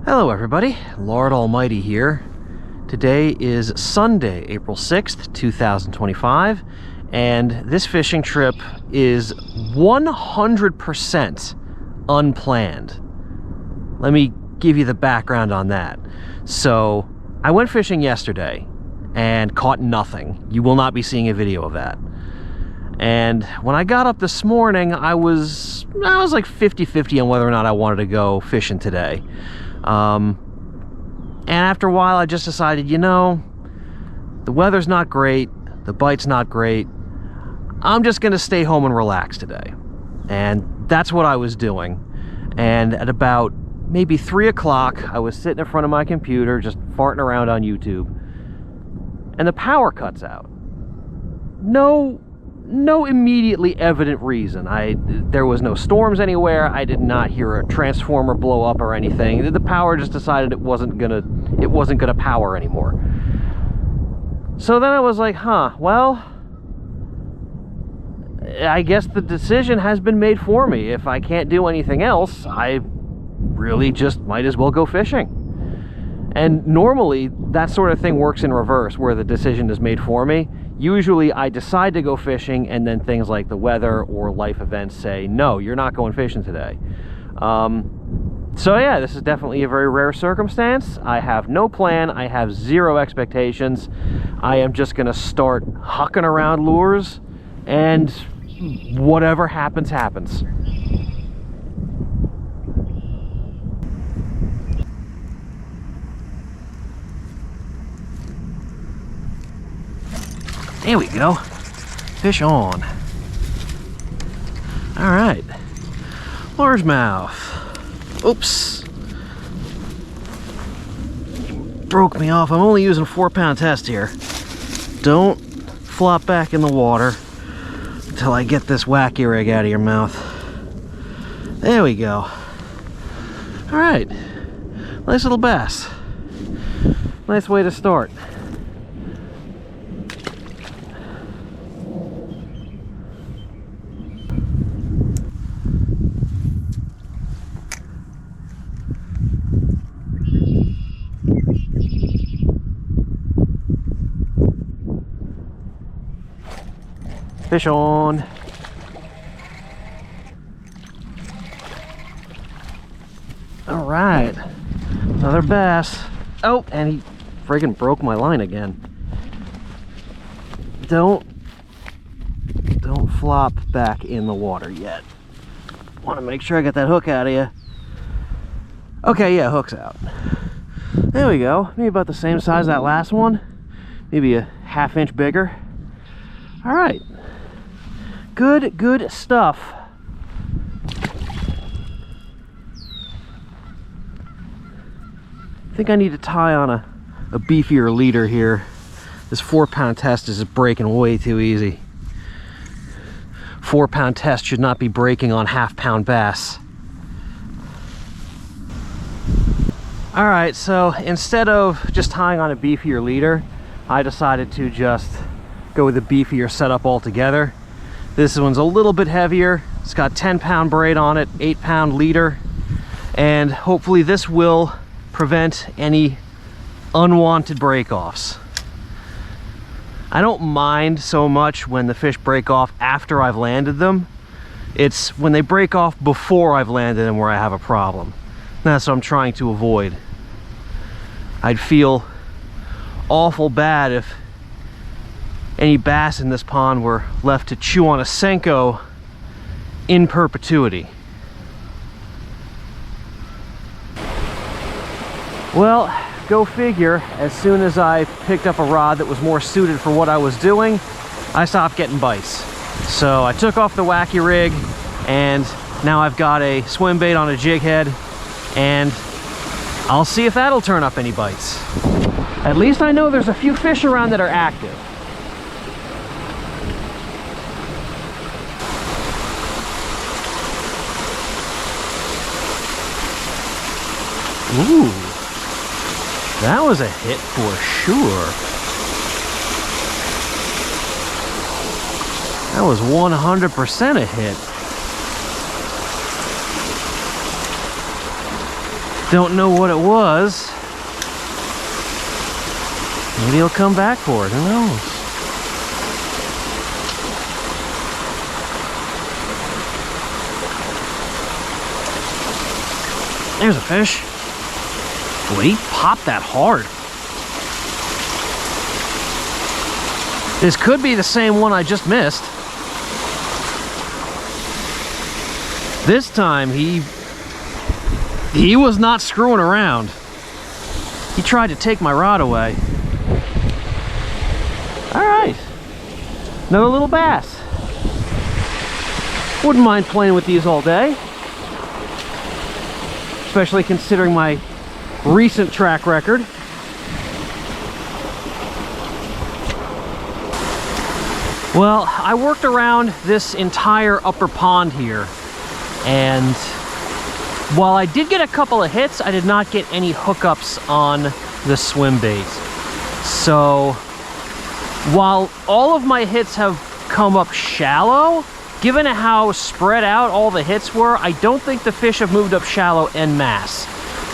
Hello everybody, Lord Almighty here. Today is Sunday, April 6th, 2025, and this fishing trip is 100% unplanned. Let me give you the background on that. So, I went fishing yesterday and caught nothing. You will not be seeing a video of that. And when I got up this morning, I was like 50-50 on whether or not I wanted to go fishing today. And after a while, I just decided, you know, the weather's not great, the bite's not great. I'm just gonna stay home and relax today. And that's what I was doing. And at about maybe 3 o'clock, I was sitting in front of my computer, just farting around on YouTube, and the power cuts out. No immediately evident reason. There was no storms anywhere. I did not hear a transformer blow up or anything. The power just decided it wasn't gonna power anymore. So then I was like, well, I guess the decision has been made for me. If I can't do anything else, I really just might as well go fishing. And normally that sort of thing works in reverse, where the decision is made for me. Usually I decide to go fishing, and then things like the weather or life events say, no, you're not going fishing today. So yeah, this is definitely a very rare circumstance. I have no plan. I have zero expectations. I am just gonna start hucking around lures, and whatever happens, happens. There we go. Fish on. All right. Largemouth. Oops. Broke me off. I'm only using 4-pound test here. Don't flop back in the water until I get this wacky rig out of your mouth. There we go. All right. Nice little bass. Nice way to start. Fish on. All right, another bass. Oh, and he friggin' broke my line again. Don't flop back in the water yet. Want to make sure I get that hook out of you. Okay, yeah, hook's out. There we go. Maybe about the same size as that last one. Maybe a ½ inch bigger. All right. Good stuff. I think I need to tie on a beefier leader here. This 4-pound test is breaking way too easy. 4-pound test should not be breaking on ½ pound bass. All right, so instead of just tying on a beefier leader, I decided to just go with a beefier setup altogether. This one's a little bit heavier. It's got 10-pound braid on it, 8-pound leader, and hopefully this will prevent any unwanted break-offs. I don't mind so much when the fish break off after I've landed them. It's when they break off before I've landed them where I have a problem. That's what I'm trying to avoid. I'd feel awful bad if any bass in this pond were left to chew on a Senko in perpetuity. Well, go figure, as soon as I picked up a rod that was more suited for what I was doing, I stopped getting bites. So I took off the wacky rig, and now I've got a swim bait on a jig head, and I'll see if that'll turn up any bites. At least I know there's a few fish around that are active. Ooh, that was a hit for sure. That was 100% a hit. Don't know what it was. Maybe he'll come back for it, who knows? There's a fish. Would he pop that hard? This could be the same one I just missed. This time he was not screwing around. He tried to take my rod away. All right, another little bass. Wouldn't mind playing with these all day, especially considering my recent track record. Well, I worked around this entire upper pond here, and while I did get a couple of hits, I did not get any hookups on the swim bait. So while all of my hits have come up shallow, given how spread out all the hits were, I don't think the fish have moved up shallow en masse.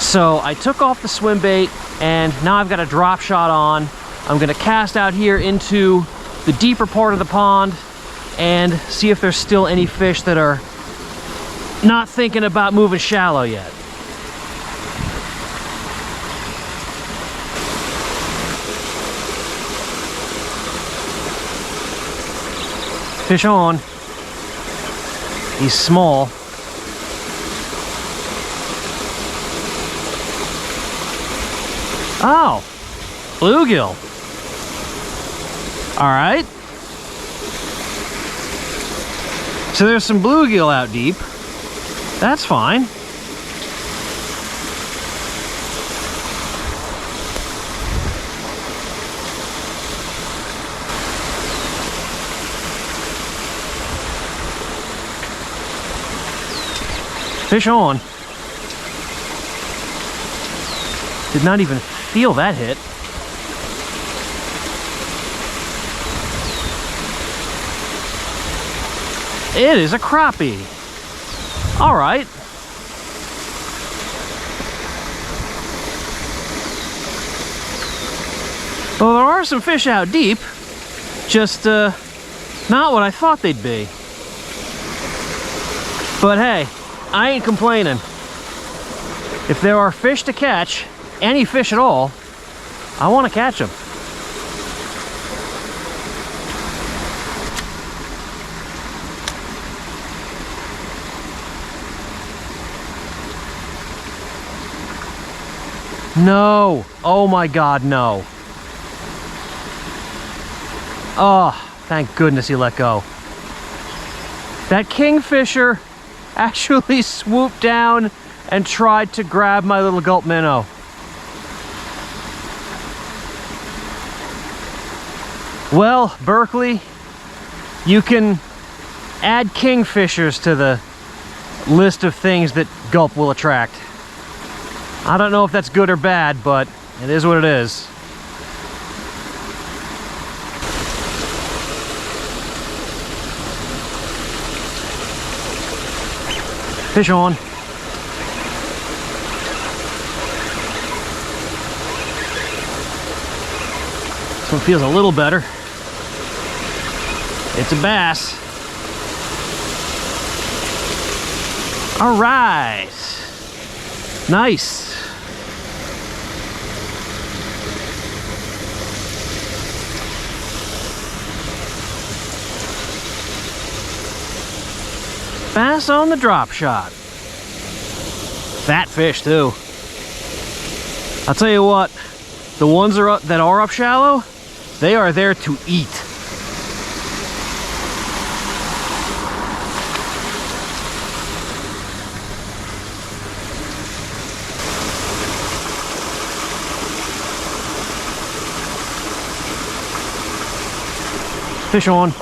So I took off the swim bait, and now I've got a drop shot on. I'm gonna cast out here into the deeper part of the pond and see if there's still any fish that are not thinking about moving shallow yet. Fish on. He's small. Oh, bluegill. All right. So there's some bluegill out deep. That's fine. Fish on. Did not even feel that hit. It is a crappie. All right. Well, there are some fish out deep, just not what I thought they'd be. But hey, I ain't complaining. If there are fish to catch, any fish at all, I want to catch them. No. Oh my God, no. Oh, thank goodness he let go. That kingfisher actually swooped down and tried to grab my little gulp minnow. Well, Berkeley, you can add kingfishers to the list of things that gulp will attract. I don't know if that's good or bad, but it is what it is. Fish on. This one feels a little better. It's a bass. All right. Nice. Bass on the drop shot. Fat fish too. I'll tell you what, the ones that are up shallow, they are there to eat. Fish on.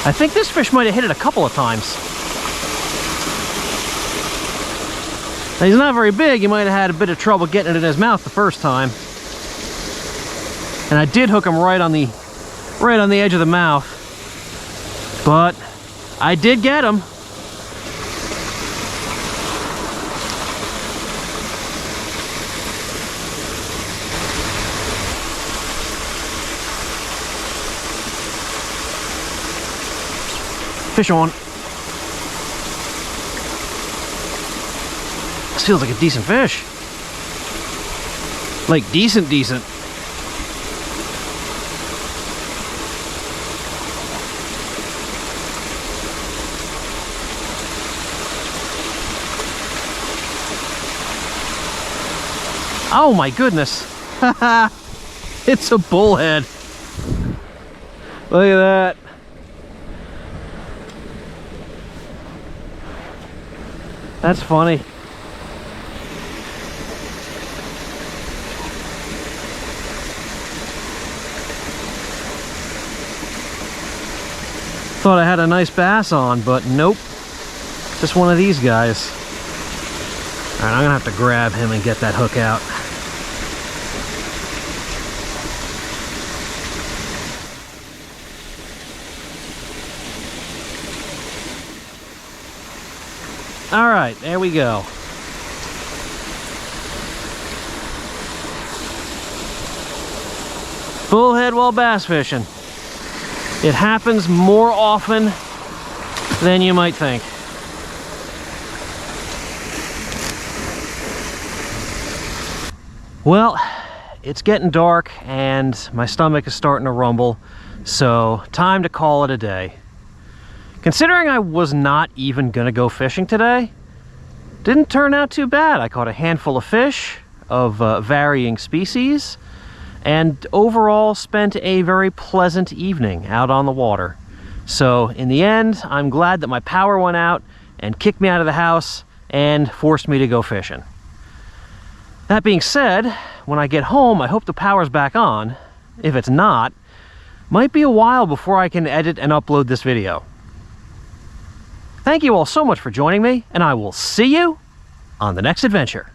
I think this fish might have hit it a couple of times. Now, he's not very big. He might have had a bit of trouble getting it in his mouth the first time. And I did hook him right on the edge of the mouth. But I did get him. Fish on. This feels like a decent fish. Like decent. Oh my goodness. It's a bullhead. Look at that. That's funny. Thought I had a nice bass on, but nope. Just one of these guys. All right, I'm gonna have to grab him and get that hook out. All right, there we go. Bullhead while bass fishing. It happens more often than you might think. Well, it's getting dark and my stomach is starting to rumble, so time to call it a day. Considering I was not even gonna go fishing today, didn't turn out too bad. I caught a handful of fish of varying species and overall spent a very pleasant evening out on the water. So in the end, I'm glad that my power went out and kicked me out of the house and forced me to go fishing. That being said, when I get home, I hope the power's back on. If it's not, might be a while before I can edit and upload this video. Thank you all so much for joining me, and I will see you on the next adventure.